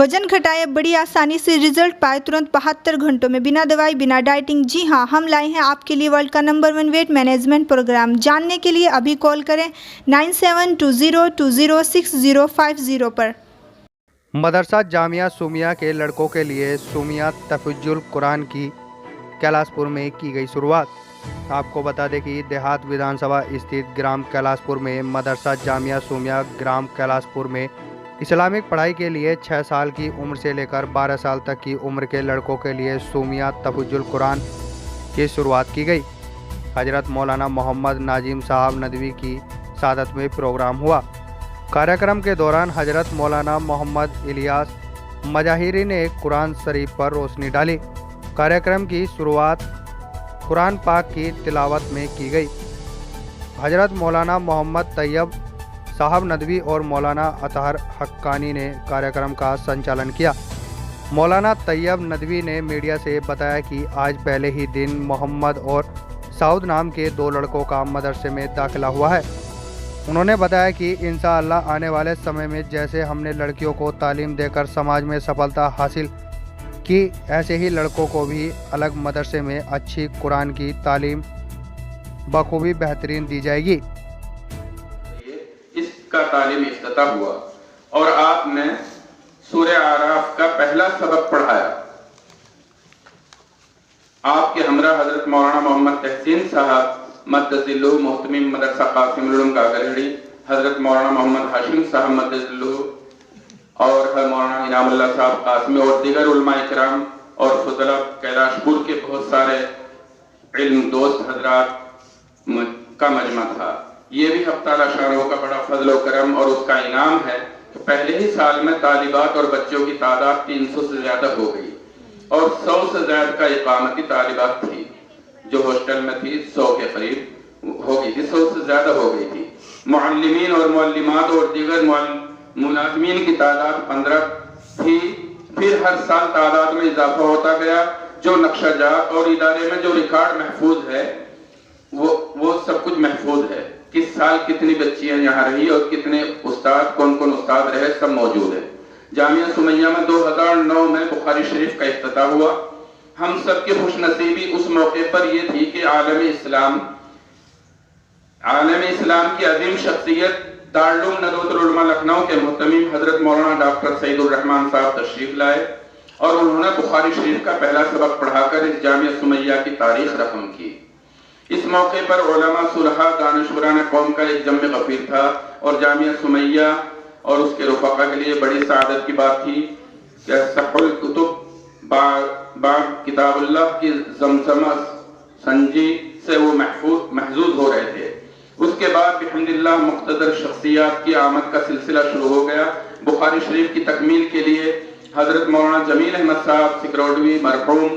वजन घटाए, बड़ी आसानी से रिजल्ट पाए तुरंत 72 घंटों में, बिना दवाई, बिना डाइटिंग। जी हाँ, हम लाए हैं आपके लिए वर्ल्ड का नंबर 1 वेट मैनेजमेंट प्रोग्राम। जानने के लिए अभी कॉल करें 9720206050 पर। मदरसा जामिया सूमिया के लड़कों के लिए सूमिया तफज्जुल कुरान की कैलाशपुर में की गई शुरुआत। आपको बता दें कि देहात विधानसभा स्थित ग्राम कैलाशपुर में मदरसा जामिया सूमिया ग्राम कैलाशपुर में इस्लामिक पढ़ाई के लिए 6 साल की उम्र से लेकर 12 साल तक की उम्र के लड़कों के लिए सूमिया तफज्जुल कुरान की शुरुआत की गई। हजरत मौलाना मोहम्मद नाजिम साहब नदवी की सादत में प्रोग्राम हुआ। कार्यक्रम के दौरान हजरत मौलाना मोहम्मद इलियास मजाहिरी ने कुरान शरीफ पर रोशनी डाली। कार्यक्रम की शुरुआत कुरान पाक की तिलावत में की गई। हजरत मौलाना मोहम्मद तैयब साहब नदवी और मौलाना अतहर हक्कानी ने कार्यक्रम का संचालन किया। मौलाना तैयब नदवी ने मीडिया से बताया कि आज पहले ही दिन मोहम्मद और साउद नाम के 2 लड़कों का मदरसे में दाखिला हुआ है। उन्होंने बताया कि इंशाअल्लाह आने वाले समय में जैसे हमने लड़कियों को तालीम देकर समाज में सफलता हासिल की, ऐसे ही लड़कों को भी अलग मदरसे में अच्छी कुरान की तालीम बखूबी बेहतरीन दी जाएगी। इसका तालीम इफ्तिताह हुआ और आपने सूरह आराफ का पहला सबक पढ़ाया। आपके हमरा हजरत मौलाना मोहम्मद तहसीन साहब मद्दजिल्लुहु मोहतमिम मदरसा कासिम उल उलूम कागलहड़ी, हजरत मौलाना मोहम्मद हाशिम साहब मद्दजिल्लुहु और मौलाना इनामुल्लाह साहब कासिमी और दीगर उलमा इकराम और फुज़ला कैलाशपुर के बहुत सारे इल्म दोस्त हजरात का मजमा था। ये भी हक़ ताला शाह का बड़ा फजल व करम और उसका इनाम है कि पहले ही साल में तालिबात और बच्चों की तादाद 300 से ज़्यादा हो गई और 100 से ज़्यादा का इकामती तालिबात थी। जो हॉस्टल में थी 100 के करीब हो गई थी, 100 से ज़्यादा हो गई थी। मुअल्लिमीन और मुअल्लिमात और दीगर मुलाज़मीन की तादाद 15 थी। फिर हर साल तादाद में इजाफा होता गया। जो नक्शा जात और इदारे में जो रिकॉर्ड महफूज है वो सब कुछ महफूज है। किस साल कितनी बच्चियां यहाँ रही और कितने उस्ताद, कौन कौन उस्ताद रहे, सब मौजूद है। जामिया सुमैया में 2009 में बुखारी शरीफ का इफ्तिताह हुआ। हम सब की खुशनसीबी उस मौके पर यह थी कि आलम इस्लाम की अजीम शख्सियत दारुल नदवतुल उलमा लखनऊ के मुहतमिम हजरत मौलाना डॉक्टर सईदुर रहमान साहब तशरीफ लाए और उन्होंने बुखारी शरीफ का पहला सबक पढ़ाकर इस जामिया सुमैया की तारीख रकम की। इस मौके पर उलमा, सुलहा, दानिशवरान कौम का एक जम्मे गफीर था और जामिया सुमैया और उसके रुफ़क़ा के लिए बड़ी सआदत की बात थी कि सहुल कुतुब बाग किताबुल्लाह की जमजमा संजी से वो महजूज हो रहे थे। उसके बाद बिहम्दिल्लाह मुख्तदर शख्सियात की आमद का सिलसिला शुरू हो गया। बुखारी शरीफ की तकमील के लिए हजरत मौलाना जमील अहमद साहब सिकरौडवी मरहूम,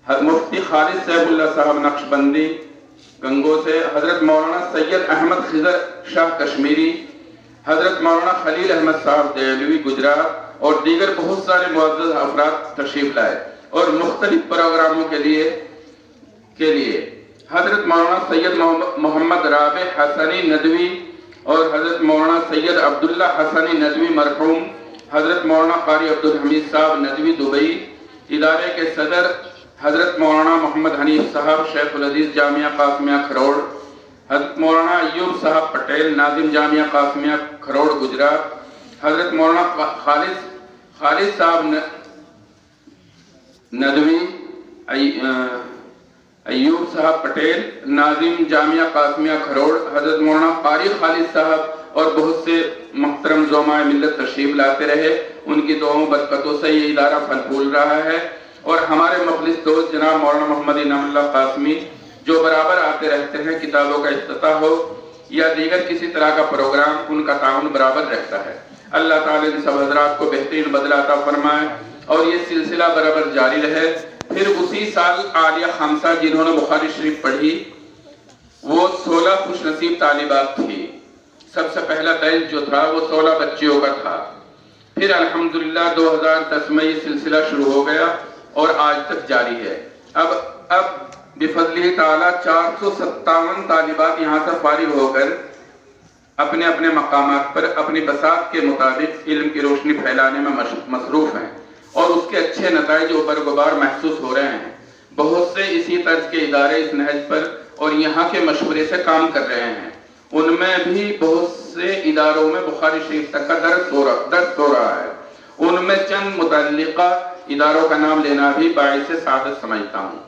मुफ्ती खालिद सैफुल्लाह साहब नक्शबंदी गंगो से, हजरत मौलाना सैयद अहमद खिजर शाह कश्मीरी, हजरत मौलाना खलील अहमद साहब देहलवी गुजरात और दीगर बहुत सारे मुअज़्ज़ज़ अफराद तशरीफ लाए और मुख्तलिफ प्रोग्रामों के लिए हजरत मौलाना सैयद मोहम्मद राबे हसनी नदवी और हजरत मौलाना सैयद अब्दुल्ला हसनी नदवी मरहूम, हजरत मौलाना कारी अब्दुल हमीद साहब नदवी दुबई, इदारे के सदर हजरत मौलाना मोहम्मद हनीफ साहब शेखुल अजीज जामिया कासमिया खरोड़, हजरत मौलाना अय्यूब साहब पटेल नाजिम जामिया कासमिया खरोड़ गुजरात, हजरत मौलाना खालिद साहब नदवी अय्यूब साहब पटेल नाजिम जामिया कासमिया खरोड़, हजरत मौलाना कारी खालिद साहब और बहुत से मुहतरम ज़ोमाए मिल्लत तशरीफ लाते रहे। उनकी दुआओं बरकतों से ये इदारा फल फूल रहा है और हमारे मुखलिस दोस्त जनाब मौलाना मोहम्मद इनामुल्लाह कासमी जो बराबर आते रहते हैं, किताबों का इफ्तिताह हो या दीगर किसी तरह का प्रोग्राम, उनका ताउन बराबर रहता है। अल्लाह ताला इन सब हजरात को बेहतरीन बदला अता फरमाए और ये सिलसिला बराबर जारी रहे। फिर उसी साल आलिया खामसा जिन्होंने बुखारी शरीफ पढ़ी वो 16 खुशनसीब तालिबात थी। सबसे पहला बैच जो था वो 16 बच्चियों का था। फिर अल्हम्दुलिल्लाह 2010 में ये सिलसिला शुरू हो गया और आज तक जारी है। अब बिफज़्लिही ताला 457 तालिबात यहाँ से फारिग होकर अपने अपने मकामात पर अपनी बसात के मुताबिक इल्म की रोशनी फैलाने में मसरूफ हैं और उसके अच्छे नताइज बरगुबार महसूस हो रहे हैं। बहुत से इसी तर्ज के इदारे इस नहज पर और यहाँ के मशवरे से काम कर रहे हैं। उनमें भी बहुत से इदारों में बुखारी शरीफ तक का दर्स हो रहा है। उनमें चंद मुतल्लिका इदारों का नाम लेना भी बाइस सादत समझता हूँ।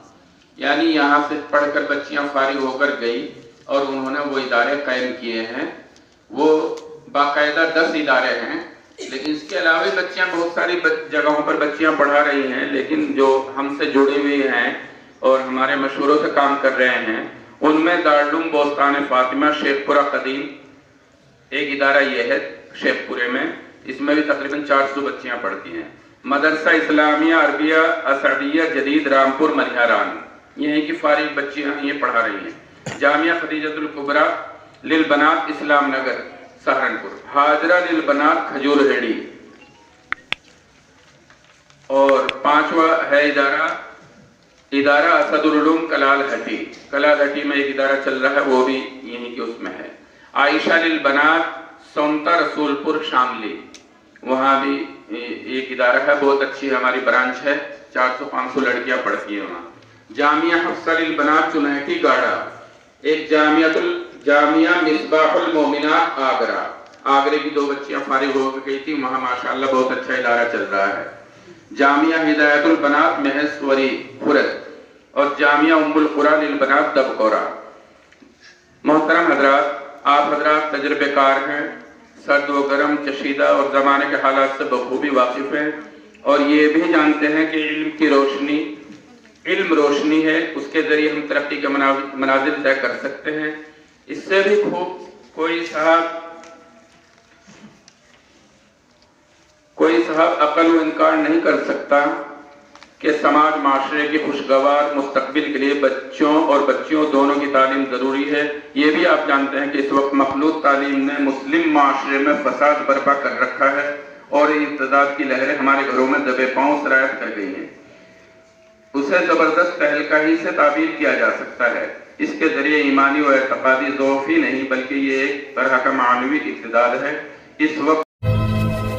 यानी यहाँ से पढ़कर बच्चियाँ फारिग होकर गई और उन्होंने वो इदारे कायम किए हैं। वो बाकायदा 10 इदारे हैं, लेकिन इसके अलावा बच्चियाँ बहुत सारी जगहों पर बच्चियाँ पढ़ा रही हैं, लेकिन जो हमसे जुड़ी हुई हैं और हमारे मशवरों से काम कर रहे हैं, उनमें दारुल बोस्तान फातिमा शेखपुरा कदीम एक इदारा ये है शेखपुरे में, इसमें भी तकरीबन 400 बच्चियाँ पढ़ती हैं। मदरसा इस्लामिया अरबिया असदिया जदीद रामपुर मनिहारान, यहीं की फारिग बच्चियाँ ये पढ़ा रही हैं। जामिया खदीजतुल कुबरा लिल बनात इस्लाम नगर सहारनपुर, हाजरा लिल बनात खजूर हेड़ी, और 5वां है इदारा असदुल उलूम कलाल हटी में एक इदारा चल रहा है, वो भी यहीं के उसमें है। आयशा लिल बनात सोनता रसूलपुर शामली, वहाँ भी एक इदारा है, बहुत अच्छी हमारी ब्रांच है, 400-500 लड़कियां पढ़ती हैं वहाँ। जामिया हफ्सा लिल बनात चुनैठी गाड़ा, एक जामिया मिसबाहुल मोमिनात आगरे की 2 बच्चियां फारिग हो गई थी, वहाँ माशाअल्लाह बहुत अच्छा इदारा चल रहा है। जामिया हिदायतुल बनात महेश्वरी खुरद और जामिया उम्मुल कुरा लिल बनात दबकोरा। मोहतरम हजरात, आप हजरात तजर्बेकार हैं, सर्द व गर्म चशीदा और ज़माने के हालात से बखूबी वाकिफ़ हैं और ये भी जानते हैं कि इल्म रोशनी है, उसके ज़रिए हम तरक्की के मनाजिल तय कर सकते हैं। इससे भी खूब कोई साहब अकल व इनकार नहीं कर सकता कि समाज माशरे के खुशगवार मुस्तकबिल के लिए बच्चों और बच्चियों दोनों की तालीम ज़रूरी है। ये भी आप जानते हैं कि इस वक्त मखलूत तालीम ने मुस्लिम माशरे में फसाद बर्पा कर रखा है और इर्तिदाद की लहरें हमारे घरों में दबे पांव सरायत कर गई हैं। उसे ज़बरदस्त तहलकाही से ताबीर किया जा सकता है। इसके ज़रिए ईमानी व एतक़ादी ज़ौफ़ ही नहीं बल्कि ये एक तरह का मानवी इक़्तिदार है। इस वक्त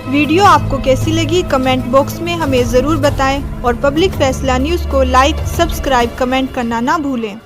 वीडियो आपको कैसी लगी कमेंट बॉक्स में हमें ज़रूर बताएं और पब्लिक फैसला न्यूज़ को लाइक, सब्सक्राइब, कमेंट करना ना भूलें।